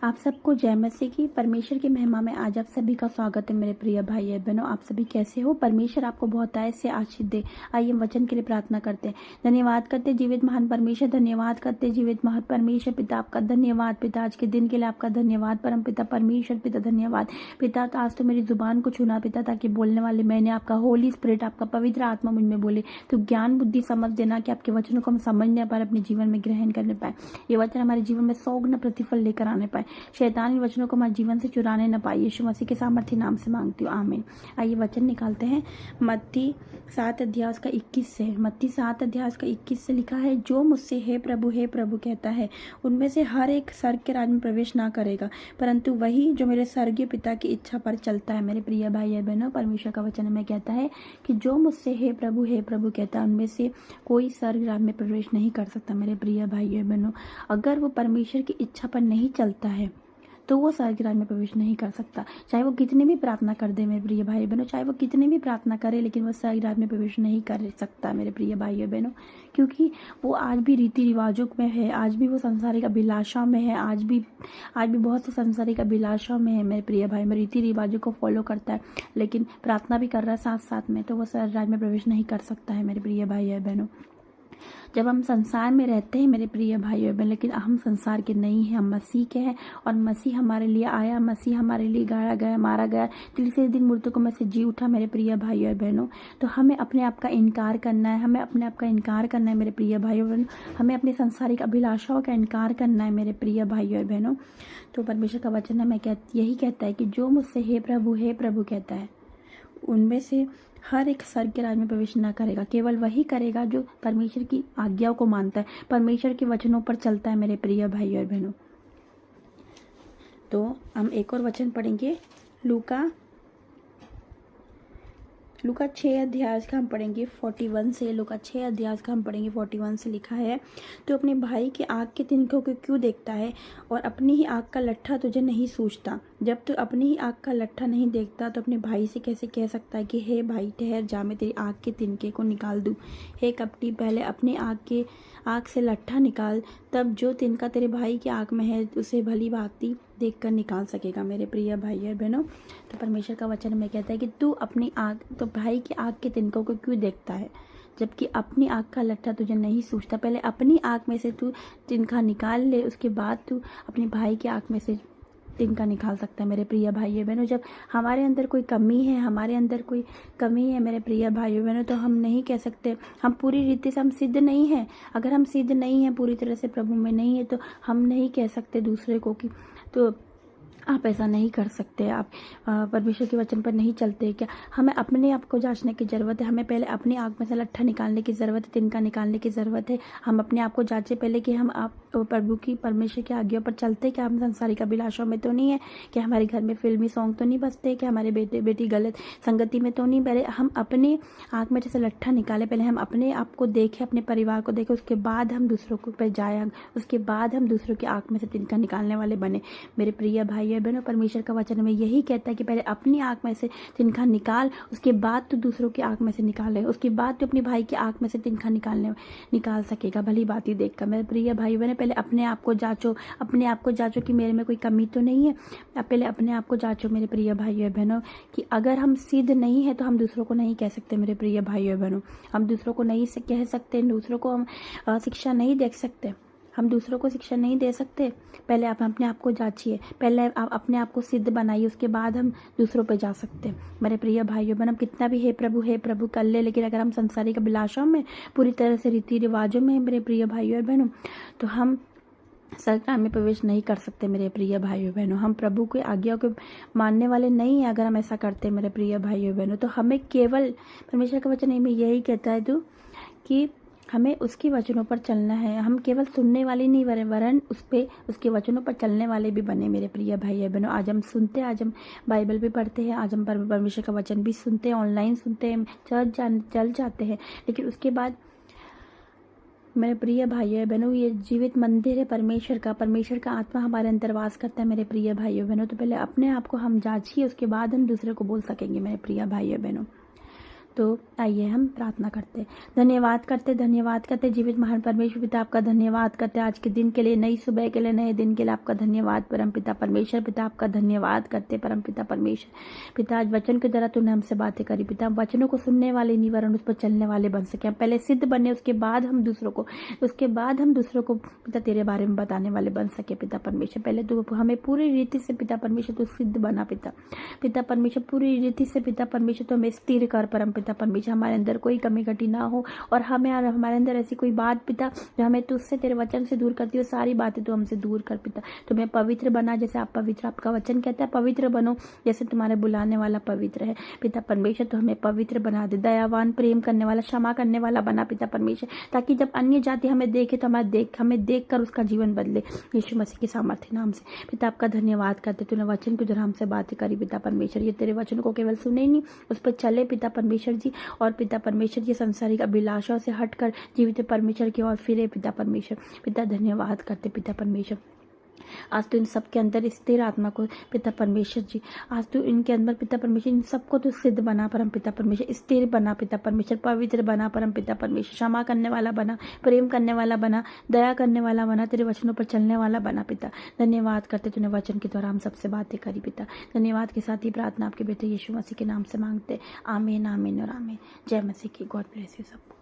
आप सबको जय मसीह की। परमेश्वर की महिमा में आज आप सभी का स्वागत है मेरे प्रिय भाई और बहनों। आप सभी कैसे हो? परमेश्वर आपको बहुत आय से आशीष दे। आइए हम वचन के लिए प्रार्थना करते हैं। धन्यवाद करते जीवित महान परमेश्वर, धन्यवाद करते जीवित महान परमेश्वर पिता, आपका धन्यवाद पिता, आज के दिन के लिए आपका धन्यवाद परम पिता परमेश्वर पिता, धन्यवाद पिता। तो आज तो मेरी जुबान को छूना पिता, ताकि बोलने वाले मैंने आपका होली स्पिरिट, आपका पवित्र आत्मा मुझ में बोले। तो ज्ञान बुद्धि समझ देना कि आपके वचनों को हम समझने पाए, अपने जीवन में ग्रहण करने पाए। ये वचन हमारे जीवन में 100 गुना प्रतिफल लेकर आने पाए। शैतान इन वचनों को हमारे जीवन से चुराने न पाए। यीशु मसीह के सामर्थ्य नाम से मांगती हूँ, आमीन। आइए वचन निकालते हैं। मत्ती 7 अध्याय का 21 से। मत्ती 7 अध्याय का 21 से लिखा है, जो मुझसे हे प्रभु कहता है, उनमें से हर एक स्वर्ग के राज्य में प्रवेश ना करेगा, परंतु वही जो मेरे स्वर्गीय पिता की इच्छा पर चलता है। मेरे प्रिय भाई और बहनों, परमेश्वर का वचन में कहता है कि जो मुझसे हे प्रभु कहता है, उनमें से कोई स्वर्ग राज्य में प्रवेश नहीं कर सकता। मेरे प्रिय भाई और बहनों, अगर वो परमेश्वर की इच्छा पर नहीं चलता है तो वो स्वर्ग राज्य में प्रवेश नहीं कर सकता। चाहे वो कितनी भी प्रार्थना कर दे मेरे प्रिय भाई बहनों, चाहे वो कितनी भी प्रार्थना करे, लेकिन वो स्वर्ग राज्य में प्रवेश नहीं कर सकता मेरे प्रिय भाई बहनों, क्योंकि वो आज भी रीति रिवाजों में है, आज भी वो संसारिक अभिलाषा में है, आज भी बहुत से संसारिक अभिलाषा में है मेरे प्रिय भाई में, रीति रिवाजों को फॉलो करता है, लेकिन प्रार्थना भी कर रहा है साथ साथ में, तो वो स्वर्ग राज्य में प्रवेश नहीं कर सकता है मेरे प्रिय भाई और बहनों। जब हम संसार में रहते हैं मेरे प्रिय भाई और बहन, लेकिन हम संसार के नहीं हैं, हम मसीह के हैं, और मसीह हमारे लिए आया, मसीह हमारे लिए गाड़ा गया, मारा गया, तीसरे दिन मृतकों में से जी उठा मेरे प्रिय भाई और बहनों। तो हमें अपने आप का इनकार करना है, हमें अपने आप का इनकार करना है मेरे प्रिय भाई और बहनों, हमें अपनी संसारिक अभिलाषाओं का इनकार करना है मेरे प्रिय भाई और बहनों। तो परमेश्वर का वचन हमें यही कहता है कि जो मुझसे हे प्रभु कहता है, उनमें से हर एक स्वर्ग के राज्य में प्रवेश न करेगा। केवल वही करेगा जो परमेश्वर की आज्ञाओं को मानता है, परमेश्वर के वचनों पर चलता है मेरे प्रिय भाई और बहनों। तो हम एक और वचन पढ़ेंगे, लूका 6 अध्याय का हम पढ़ेंगे 41 से। लूका 6 अध्याय का हम पढ़ेंगे 41 से। लिखा है, तो अपने भाई की आँख के तिनकों को क्यों देखता है और अपनी ही आँख का लट्ठा तुझे नहीं सूझता? जब तू अपनी ही आँख का लट्ठा नहीं देखता तो अपने भाई से कैसे कह सकता है कि हे भाई ठहर जा, मैं तेरी आँख के तिनके को निकाल दूँ? हे कपटी, पहले अपनी आँख से लट्ठा निकाल, तब जो तिनका तेरे भाई की आँख में है उसे भली भांति देखकर निकाल सकेगा। मेरे प्रिय भाई और बहनों, तो परमेश्वर का वचन में कहता है कि तू अपनी आँख, तो भाई की आँख के तिनकों को क्यों देखता है, जबकि अपनी आँख का लट्ठा तुझे नहीं सूझता? पहले अपनी आँख में से तू तिनका निकाल ले, उसके बाद तू अपने भाई की आँख में से तिनका निकाल सकता है। मेरे प्रिय भाई बहनों, जब हमारे अंदर कोई कमी है, मेरे प्रिय भाई बहनों, तो हम नहीं कह सकते, हम पूरी रीति से हम सिद्ध नहीं हैं। अगर हम सिद्ध नहीं हैं, पूरी तरह से प्रभु में नहीं है, तो हम नहीं कह सकते दूसरे को कि तो आप ऐसा नहीं कर सकते, आप परमेश्वर के वचन पर नहीं चलते क्या? हमें अपने आप को जांचने की ज़रूरत है। हमें पहले अपनी आँख में से लट्ठा निकालने की ज़रूरत है, तिनका निकालने की ज़रूरत है। हम अपने आप को जांचें पहले कि हम आप परमेश्वर की आज्ञा पर चलते क्या? हम संसारिक अभिलाषाओं में तो नहीं है कि हमारे घर में फिल्मी सॉन्ग तो नहीं बजते, कि हमारे बेटे बेटी गलत संगति में तो नहीं? पहले हम अपने आँख में जैसे लट्ठा निकाले, पहले हम अपने आप को देखें, अपने परिवार को देखें, उसके बाद हम दूसरों को पर जाए, उसके बाद हम दूसरों की आँख में से तिनका निकालने वाले बने। मेरे प्रिय भाई बहनों, परमेश्वर का वचन में यही कहता है कि पहले अपनी आँख में से तिनका निकाल, उसके बाद तो दूसरों की आँख में से निकाले, उसके बाद तो अपने भाई की आँख में से तिनका निकाल सकेगा भली बात ही देखकर। मेरे प्रिय भाई बहनों, पहले अपने आप को जांचो कि मेरे में कोई कमी तो नहीं है। पहले अपने आप को जांचो मेरे प्रिय भाई और बहनों, कि अगर हम सिद्ध नहीं है तो हम दूसरों को नहीं कह सकते। मेरे प्रिय भाई और बहनों, हम दूसरों को नहीं कह सकते, दूसरों को हम शिक्षा नहीं दे सकते, हम दूसरों को शिक्षा नहीं दे सकते। पहले आप अपने आप को जांचिए, पहले आप अपने आप को सिद्ध बनाइए, उसके बाद हम दूसरों पे जा सकते हैं। मेरे प्रिय भाइयों बहन, हम कितना भी हे प्रभु कर ले, लेकिन अगर हम संसारिक अभिलाषाओं में, पूरी तरह से रीति रिवाजों में मेरे प्रिय भाइयों बहनों, तो हम स्वर्ग राज्य में प्रवेश नहीं कर सकते। मेरे प्रिय भाइयों बहनों, हम प्रभु के आज्ञाओं को मानने वाले नहीं हैं। अगर हम ऐसा करते हैं मेरे प्रिय भाइयों बहनों, तो हमें केवल परमेश्वर का वचन में यही कहता है तो कि हमें उसके वचनों पर चलना है। हम केवल सुनने वाले नहीं, वरन उसके वचनों पर चलने वाले भी बने। मेरे प्रिय भाई बहनों, आज हम सुनते हैं, आज हम बाइबल भी पढ़ते हैं, आज हम परमेश्वर का वचन भी सुनते हैं, ऑनलाइन सुनते हैं, चल जाते हैं, लेकिन उसके बाद मेरे प्रिय भाइयों बहनों, ये जीवित मंदिर है परमेश्वर का आत्मा हमारे अंदर वास करता है। मेरे प्रिय भाइयों बहनों, तो पहले अपने आप को हम जांचिए, उसके बाद हम दूसरे को बोल सकेंगे। मेरे प्रिय भाइयों बहनों, तो आइए हम प्रार्थना करते हैं, धन्यवाद करते जीवित महान परमेश्वर पिता, आपका धन्यवाद करते आज के दिन के लिए, नई सुबह के लिए, नए दिन के लिए आपका धन्यवाद परम पिता परमेश्वर। पिता आपका धन्यवाद करते परम पिता परमेश्वर। पिता आज वचन के द्वारा तूने हमसे बातें करी पिता, वचनों को सुनने वाले नहीं वरन उस पर चलने वाले बन सके। हम पहले सिद्ध बने, उसके बाद हम दूसरों को पिता तेरे बारे में बताने वाले बन सके पिता परमेश्वर। पहले तो हमें पूरी रीति से पिता परमेश्वर तो सिद्ध बना पिता परमेश्वर, पूरी रीति से पिता परमेश्वर तो हमें स्थिर कर परम पिता परमेश्वर। हमारे अंदर कोई कमी घटी ना हो और हमारे अंदर ऐसी कोई बात पिता जो हमें तुझसे तेरे वचन से दूर करती हो, सारी बातें तो हमसे दूर कर पिता। तुम्हें पवित्र बना जैसे आप पवित्र, आपका वचन कहता है पवित्र बनो जैसे तुम्हारे बुलाने वाला पवित्र है पिता परमेश्वर। तो हमें पवित्र बना दे, दयावान, प्रेम करने वाला, क्षमा करने वाला बना पिता परमेश्वर, ताकि जब अन्य जाति हमें देखे तो हमें देख कर उसका जीवन बदले यीशु मसीह के सामर्थ्य नाम से। पिता आपका धन्यवाद करते, तूने वचन के द्वारा हमसे बातें करी पिता परमेश्वर। ये तेरे वचन को केवल सुने नहीं, उस पर चले पिता परमेश्वर जी, और पिता परमेश्वर जी संसारिक अभिलाषाओं से हटकर जीवित परमेश्वर की ओर फिरे पिता परमेश्वर। पिता धन्यवाद करते पिता परमेश्वर। आज तो इन सबके अंदर स्थिर आत्मा को पिता परमेश्वर जी, आज तो इनके अंदर पिता परमेश्वर इन सबको तो सिद्ध बना परम पिता परमेश्वर, स्थिर बना पिता परमेश्वर, पवित्र बना परम पिता परमेश्वर, क्षमा करने वाला बना, प्रेम करने वाला बना, दया करने वाला बना, तेरे वचनों पर चलने वाला बना पिता। धन्यवाद करते तूने वचन के द्वारा हम सबसे बातें करी पिता। धन्यवाद के साथ ही प्रार्थना आपके बेटे यीशु मसीह के नाम से मांगते, आमीन आमीन और आमीन। जय मसीह की। गॉड ब्लेस यू सबको।